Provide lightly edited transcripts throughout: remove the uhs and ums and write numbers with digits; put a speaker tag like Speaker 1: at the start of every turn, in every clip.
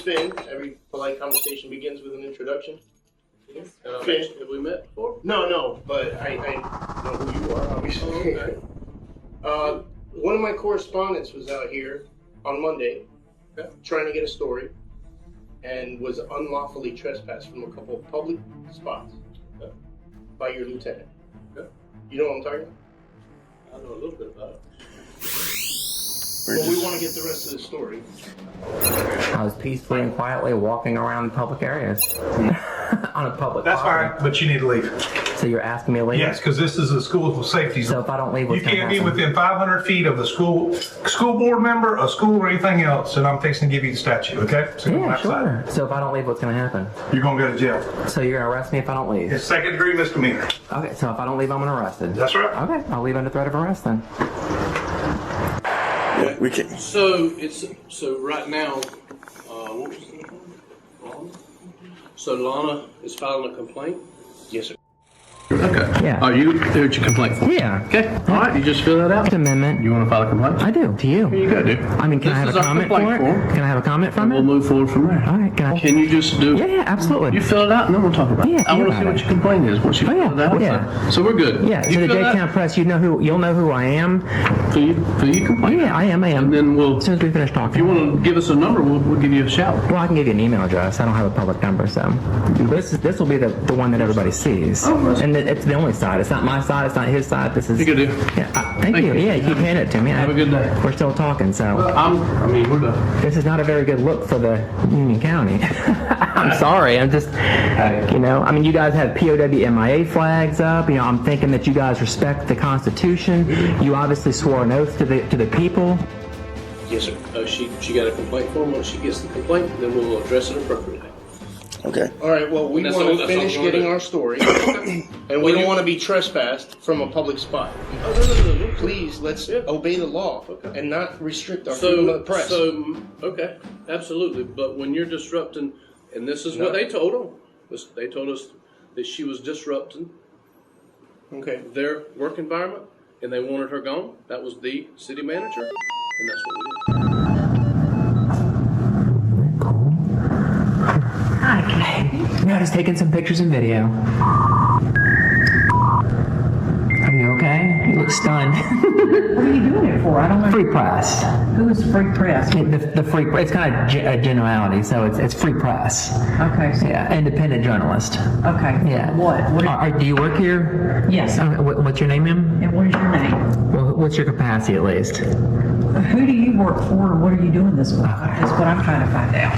Speaker 1: Finn. Every polite conversation begins with an introduction.
Speaker 2: Yes.
Speaker 1: Finn.
Speaker 2: Have we met before?
Speaker 1: No, but I know who you are, obviously.
Speaker 2: Okay.
Speaker 1: One of my correspondents was out here on Monday trying to get a story and was unlawfully trespassed from a couple of public spots by your lieutenant.
Speaker 2: Okay.
Speaker 1: You know what I'm talking about?
Speaker 2: I know a little bit about it.
Speaker 1: Well, we want to get the rest of the story.
Speaker 3: I was peacefully and quietly walking around public areas on a public
Speaker 4: That's
Speaker 3: property.
Speaker 4: fine, but you need to leave.
Speaker 3: So you're asking me to leave?
Speaker 4: Yes, because this is a school safety
Speaker 3: So
Speaker 4: zone.
Speaker 3: if I don't leave,
Speaker 4: You
Speaker 3: what's going to
Speaker 4: can't be
Speaker 3: happen?
Speaker 4: within 500 feet of the school board member, a school, or anything else, and I'm fixing to give you the statute, okay? So go
Speaker 3: Yeah,
Speaker 4: outside.
Speaker 3: sure. So if I don't leave, what's going to happen?
Speaker 4: You're going to go to jail.
Speaker 3: So you're going to arrest me if I don't leave?
Speaker 4: It's second-degree misdemeanor.
Speaker 3: Okay, so if I don't leave, I'm arrested?
Speaker 4: That's right.
Speaker 3: Okay, I'll leave under threat of arrest then.
Speaker 5: Yeah, we can.
Speaker 2: So right now, what was the name? Lana? So Lana is filing a complaint?
Speaker 1: Yes, sir.
Speaker 2: Okay.
Speaker 3: Yeah.
Speaker 2: Are you here at your complaint form?
Speaker 3: Yeah.
Speaker 2: Okay. All right. You just fill that out.
Speaker 3: First Amendment.
Speaker 2: You want to file a complaint?
Speaker 3: I do, to you.
Speaker 2: Here you go, dude.
Speaker 3: I mean, can I have
Speaker 2: This
Speaker 3: a
Speaker 2: is our
Speaker 3: comment for
Speaker 2: complaint
Speaker 3: it?
Speaker 2: form.
Speaker 3: Can I have a comment from
Speaker 2: We'll
Speaker 3: it?
Speaker 2: move forward from there.
Speaker 3: All right, can I?
Speaker 2: Can you just do?
Speaker 3: Yeah, absolutely.
Speaker 2: You fill it out and then we'll talk about it.
Speaker 3: Yeah,
Speaker 2: I
Speaker 3: you
Speaker 2: want to
Speaker 3: got
Speaker 2: see what
Speaker 3: it.
Speaker 2: your complaint is once you
Speaker 3: Oh,
Speaker 2: fill
Speaker 3: yeah,
Speaker 2: it out.
Speaker 3: yeah.
Speaker 2: So we're good.
Speaker 3: Yeah, so
Speaker 2: You
Speaker 3: the
Speaker 2: fill
Speaker 3: J
Speaker 2: that-
Speaker 3: Town Press, you'll know who I am.
Speaker 2: Fill your complaint.
Speaker 3: Yeah, I am.
Speaker 2: And then we'll.
Speaker 3: As soon as we finish talking.
Speaker 2: If you want to give us a number, we'll give you a shout.
Speaker 3: Well, I can give you an email address. I don't have a public number, so this will be the one that everybody sees. And it's the only side. It's not my side. It's not his side. This is.
Speaker 2: You good, dude.
Speaker 3: Yeah, thank you. Yeah, you keep handing it to me.
Speaker 2: Have a good day.
Speaker 3: We're still talking, so
Speaker 2: We're done.
Speaker 3: this is not a very good look for the Union County. I'm sorry. I'm just, I mean, you guys have POW MIA flags up. I'm thinking that you guys respect the Constitution. You obviously swore an oath to the people.
Speaker 1: Yes, sir.
Speaker 2: She got a complaint form. Once she gets the complaint, then we'll address it appropriately.
Speaker 5: Okay.
Speaker 1: All right, well, we
Speaker 2: That's
Speaker 1: want
Speaker 2: all-
Speaker 1: to
Speaker 2: that's all
Speaker 1: finish
Speaker 2: we're gonna
Speaker 1: getting
Speaker 2: do.
Speaker 1: our story, and we don't want to be trespassed from a public spot.
Speaker 2: No.
Speaker 1: Please, let's obey the law and not restrict our
Speaker 2: So,
Speaker 1: freedom of the press.
Speaker 2: okay, absolutely. But when you're disrupting, and this is
Speaker 1: No.
Speaker 2: what they told them. They told us that she was disrupting
Speaker 1: Okay.
Speaker 2: their work environment, and they wanted her gone. That was the city manager, and that's what we did.
Speaker 3: Hi, Kay. Yeah, just taking some pictures and video. Are you okay? You look stunned.
Speaker 6: What are you doing it for? I don't know.
Speaker 3: Free press.
Speaker 6: Who is free press?
Speaker 3: The free press. It's kind of a generality, so it's free press.
Speaker 6: Okay. So,
Speaker 3: Yeah, independent journalist.
Speaker 6: okay.
Speaker 3: Yeah.
Speaker 6: What?
Speaker 3: Do you work here?
Speaker 6: Yes.
Speaker 3: What's your name, ma'am?
Speaker 6: And what is your name?
Speaker 3: Well, what's your capacity at least?
Speaker 6: Who do you work for, and what are you doing this for? That's what I'm trying to find out.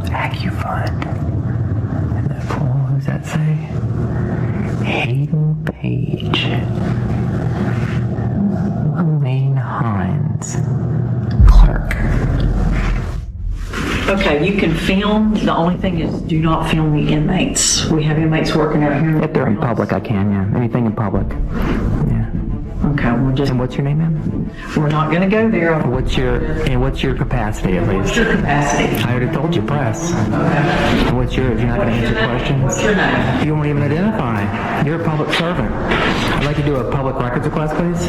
Speaker 3: AccuFund. Isn't that cool? Who's that say? Hayden Page. Elaine Hines. Clerk.
Speaker 6: Okay, you can film. The only thing is, do not film the inmates. We have inmates working out here.
Speaker 3: If they're in public, I can, yeah. Anything in public. Yeah.
Speaker 6: Okay,
Speaker 3: And what's your name, ma'am?
Speaker 6: we're not going to go there.
Speaker 3: What's your capacity at
Speaker 6: What's
Speaker 3: least?
Speaker 6: your capacity?
Speaker 3: I already told you, press.
Speaker 6: Okay.
Speaker 3: And what's yours? You're not going to answer questions?
Speaker 6: What's your name?
Speaker 3: You won't even identify. You're a public servant. I'd like to do a public records request, please.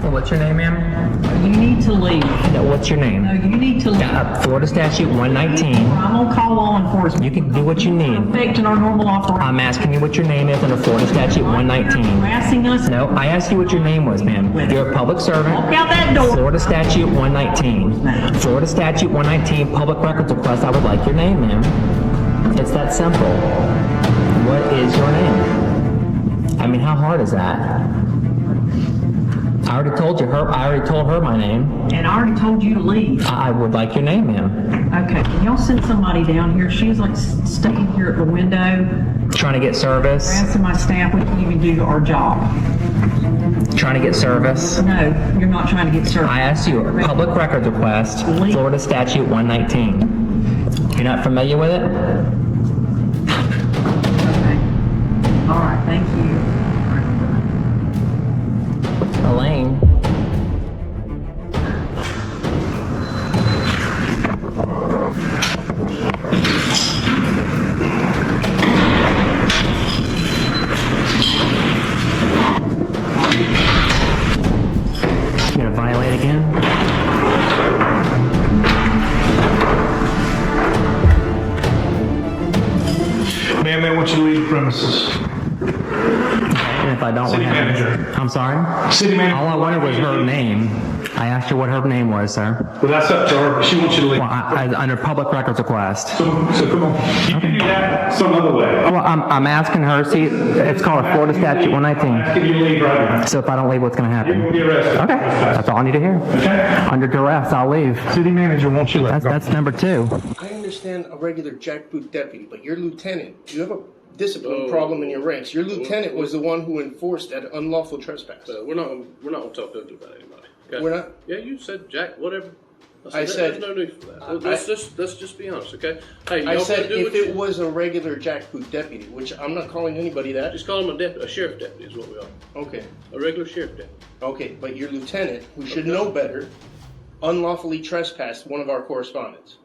Speaker 3: Well, what's your name, ma'am?
Speaker 6: You need to leave.
Speaker 3: No, what's your name?
Speaker 6: No, you need to leave.
Speaker 3: Florida Statute 119.
Speaker 6: I'm going to call law enforcement.
Speaker 3: You can do what you need.
Speaker 6: Affecting our normal operation.
Speaker 3: I'm asking you what your name is under Florida Statute 119.
Speaker 6: Harassing us.
Speaker 3: No, I asked you what your name was, ma'am. You're a public servant.
Speaker 6: Walk out that door.
Speaker 3: Florida Statute 119. Florida Statute 119, public records request. I would like your name, ma'am. It's that simple. What is your name? I mean, how hard is that? I already told her my name.
Speaker 6: And I already told you to leave.
Speaker 3: I would like your name, ma'am.
Speaker 6: Okay, can y'all send somebody down here? She's like staying here at the window,
Speaker 3: Trying to get service.
Speaker 6: harassing my staff. We can even do our job.
Speaker 3: Trying to get service.
Speaker 6: No, you're not trying to get served.
Speaker 3: I asked you a public records request, Florida Statute 119. You're not familiar with it?
Speaker 6: Okay. All right, thank you.
Speaker 3: Elaine. name again?
Speaker 4: Ma'am, they want you to leave the premises.
Speaker 3: And if I don't,
Speaker 4: City
Speaker 3: what happens?
Speaker 4: manager.
Speaker 3: I'm sorry?
Speaker 4: City manager.
Speaker 3: All I wanted was her name. I asked her what her name was, sir.
Speaker 4: Well, that's up to her. She wants you to leave.
Speaker 3: Well, under public records request.
Speaker 4: So come on. You can do that some other way.
Speaker 3: Well, I'm asking her, see, it's called a Florida statute 119.
Speaker 4: Can you leave right now?
Speaker 3: So if I don't leave, what's going to
Speaker 4: You're
Speaker 3: happen?
Speaker 4: going to be arrested.
Speaker 3: Okay, that's all I need to hear.
Speaker 4: Okay?
Speaker 3: Under duress, I'll leave.
Speaker 4: City manager wants you to leave.
Speaker 3: That's number 2.
Speaker 1: I understand a regular jackboot deputy, but your lieutenant, you have a discipline problem in your ranks. Your lieutenant was the one who enforced that unlawful trespass.
Speaker 2: We're not gonna talk ugly about anybody. Okay?
Speaker 1: We're not?
Speaker 2: Yeah, you said Jack, whatever.
Speaker 1: I said-
Speaker 2: there's no need for that. Let's just be honest, okay? Hey,
Speaker 1: I
Speaker 2: y'all
Speaker 1: said
Speaker 2: gonna do
Speaker 1: if
Speaker 2: what
Speaker 1: it
Speaker 2: you
Speaker 1: was a regular jackboot deputy, which I'm not calling anybody that.
Speaker 2: just call him a sheriff deputy is what we are.
Speaker 1: Okay.
Speaker 2: A regular sheriff deputy.
Speaker 1: Okay, but your lieutenant, who should know better, unlawfully trespassed one of our correspondents.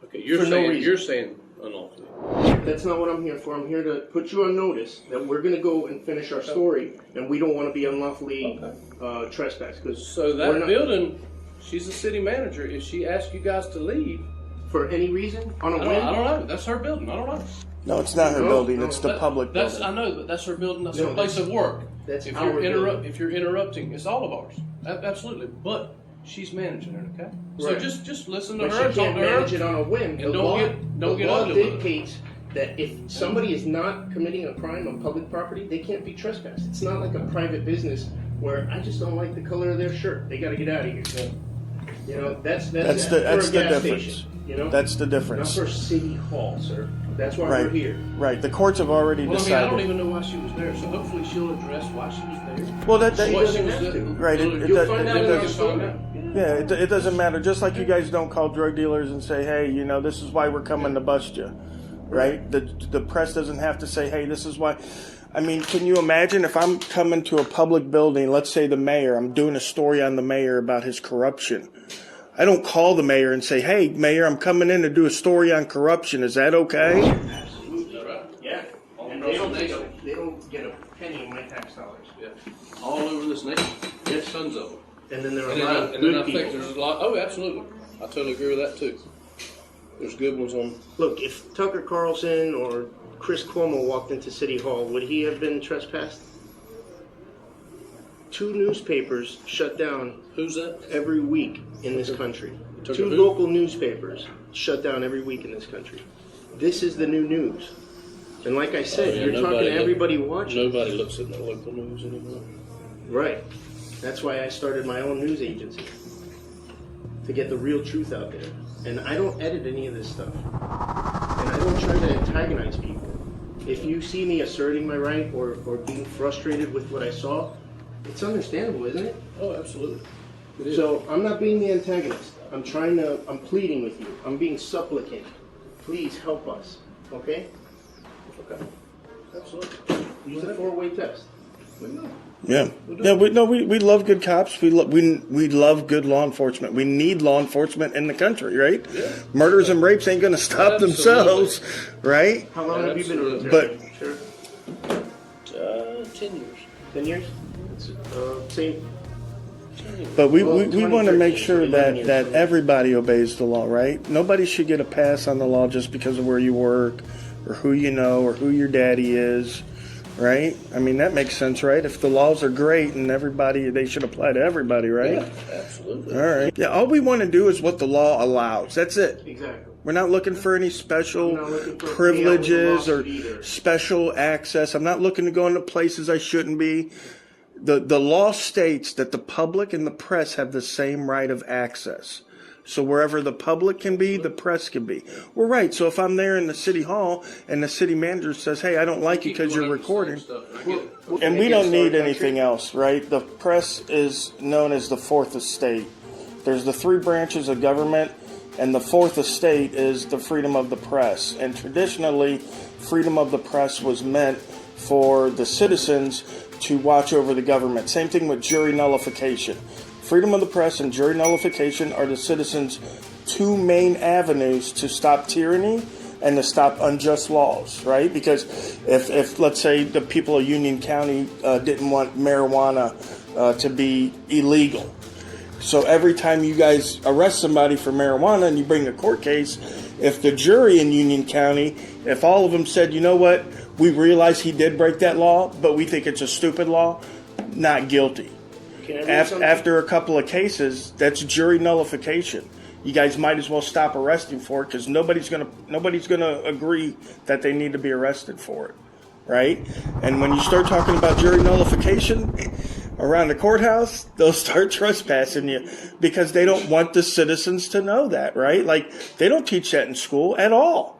Speaker 2: Okay, you're
Speaker 1: For no
Speaker 2: saying
Speaker 1: reason.
Speaker 2: you're saying unlawfully.
Speaker 1: That's not what I'm here for. I'm here to put you on notice that we're going to go and finish our story, and we don't want to be unlawfully trespassed. Cause
Speaker 2: So
Speaker 1: we're
Speaker 2: that
Speaker 1: not-
Speaker 2: building, she's the city manager. If she asks you guys to leave,
Speaker 1: for any reason on a
Speaker 2: I
Speaker 1: whim.
Speaker 2: don't know. That's her building. I don't know.
Speaker 5: No, it's not her
Speaker 1: No,
Speaker 5: building,
Speaker 1: no,
Speaker 5: it's the
Speaker 2: That-
Speaker 5: public
Speaker 2: That's
Speaker 5: building.
Speaker 2: I know, but that's her building. That's
Speaker 1: No,
Speaker 2: her place of work.
Speaker 1: that's
Speaker 2: if
Speaker 1: our building.
Speaker 2: if you're interrupting, it's all of ours. Absolutely. But she's managing it. Okay. So
Speaker 1: Right.
Speaker 2: just listen to
Speaker 1: But
Speaker 2: her.
Speaker 1: she can't
Speaker 2: Talk to her.
Speaker 1: manage it on a whim.
Speaker 2: And don't get
Speaker 1: law
Speaker 2: ugly with it.
Speaker 1: dictates that if somebody is not committing a crime on public property, they can't be trespassed. It's not like a private business where I just don't like the color of their shirt. They got to get out of here. You know, that's
Speaker 5: That's
Speaker 1: for
Speaker 5: the
Speaker 1: a gas
Speaker 5: difference.
Speaker 1: station, you know,
Speaker 5: That's the
Speaker 1: not
Speaker 5: difference.
Speaker 1: for City Hall, sir. That's why
Speaker 5: Right.
Speaker 1: we're here.
Speaker 5: Right, the courts have already
Speaker 2: Well, I mean, I don't
Speaker 5: decided.
Speaker 2: even know why she was there. So hopefully she'll address why she was there.
Speaker 5: Well, that,
Speaker 1: She
Speaker 2: What
Speaker 1: doesn't
Speaker 2: she was
Speaker 1: have
Speaker 2: there.
Speaker 1: to.
Speaker 5: right, it
Speaker 1: You'll
Speaker 5: does-
Speaker 1: find out
Speaker 5: it
Speaker 1: in
Speaker 5: does-
Speaker 1: our story.
Speaker 5: yeah, it doesn't matter. Just like you guys don't call drug dealers and say, hey, you know, this is why we're coming to bust you, right? The press doesn't have to say, hey, this is why. I mean, can you imagine if I'm coming to a public building, let's say the mayor, I'm doing a story on the mayor about his corruption. I don't call the mayor and say, hey, mayor, I'm coming in to do a story on corruption. Is that okay?
Speaker 1: Absolutely. Yeah. And they don't get a penny of my tax dollars.
Speaker 2: Yeah. All over this nation. There's tons of them.
Speaker 1: And then there are a
Speaker 2: And
Speaker 1: lot
Speaker 2: then,
Speaker 1: of
Speaker 2: and then I
Speaker 1: good
Speaker 2: think
Speaker 1: people.
Speaker 2: there's a lot. Oh, absolutely. I totally agree with that too. There's good ones on.
Speaker 1: Look, if Tucker Carlson or Chris Cuomo walked into City Hall, would he have been trespassed? 2 newspapers shut down
Speaker 2: Who's that?
Speaker 1: every week in this country.
Speaker 2: Tucker
Speaker 1: 2
Speaker 2: who?
Speaker 1: local newspapers shut down every week in this country. This is the new news. And like I said,
Speaker 2: Yeah,
Speaker 1: you're talking
Speaker 2: nobody
Speaker 1: to everybody watching.
Speaker 2: Nobody looks at the local news anymore.
Speaker 1: Right. That's why I started my own news agency. To get the real truth out there. And I don't edit any of this stuff. And I don't try to antagonize people. If you see me asserting my right or being frustrated with what I saw, it's understandable, isn't it?
Speaker 2: Oh, absolutely. It is.
Speaker 1: So I'm not being the antagonist. I'm pleading with you. I'm being supplicant. Please help us. Okay?
Speaker 2: Okay. Absolutely.
Speaker 1: Use the 4-way test.
Speaker 5: Yeah. Yeah, we love good cops. We love good law enforcement. We need law enforcement in the country, right?
Speaker 2: Yeah.
Speaker 5: Murders and rapes ain't going to stop
Speaker 2: Absolutely.
Speaker 5: themselves, right?
Speaker 1: How long have you been in the
Speaker 5: But-
Speaker 1: military? Sure.
Speaker 2: 10 years.
Speaker 1: 10 years? It's, same.
Speaker 5: But we
Speaker 1: Well,
Speaker 5: want to
Speaker 1: 2013,
Speaker 5: make sure
Speaker 1: 11 years.
Speaker 5: that everybody obeys the law, right? Nobody should get a pass on the law just because of where you work or who you know or who your daddy is, right? I mean, that makes sense, right? If the laws are great and they should apply to everybody, right?
Speaker 2: Yeah, absolutely.
Speaker 5: All right. Yeah, all we want to do is what the law allows. That's it.
Speaker 1: Exactly.
Speaker 5: We're not looking for any special
Speaker 1: I'm not looking for a
Speaker 5: privileges
Speaker 1: payout
Speaker 5: or
Speaker 1: with the lawsuit either.
Speaker 5: special access. I'm not looking to go into places I shouldn't be. The law states that the public and the press have the same right of access. So wherever the public can be, the press can be. We're right. So if I'm there in the city hall and the city manager says, hey, I don't like you because you're recording. And we don't need anything else, right? The press is known as the fourth estate. There's the 3 branches of government, and the fourth estate is the freedom of the press. And traditionally, freedom of the press was meant for the citizens to watch over the government. Same thing with jury nullification. Freedom of the press and jury nullification are the citizens' 2 main avenues to stop tyranny and to stop unjust laws, right? Because if let's say the people of Union County didn't want marijuana to be illegal, So every time you guys arrest somebody for marijuana and you bring a court case, if the jury in Union County, if all of them said, you know what, we realize he did break that law, but we think it's a stupid law, not guilty. After a couple of cases, that's jury nullification. You guys might as well stop arresting for it because nobody's gonna agree that they need to be arrested for it, right? And when you start talking about jury nullification around the courthouse, they'll start trespassing you because they don't want the citizens to know that, right? Like they don't teach that in school at all.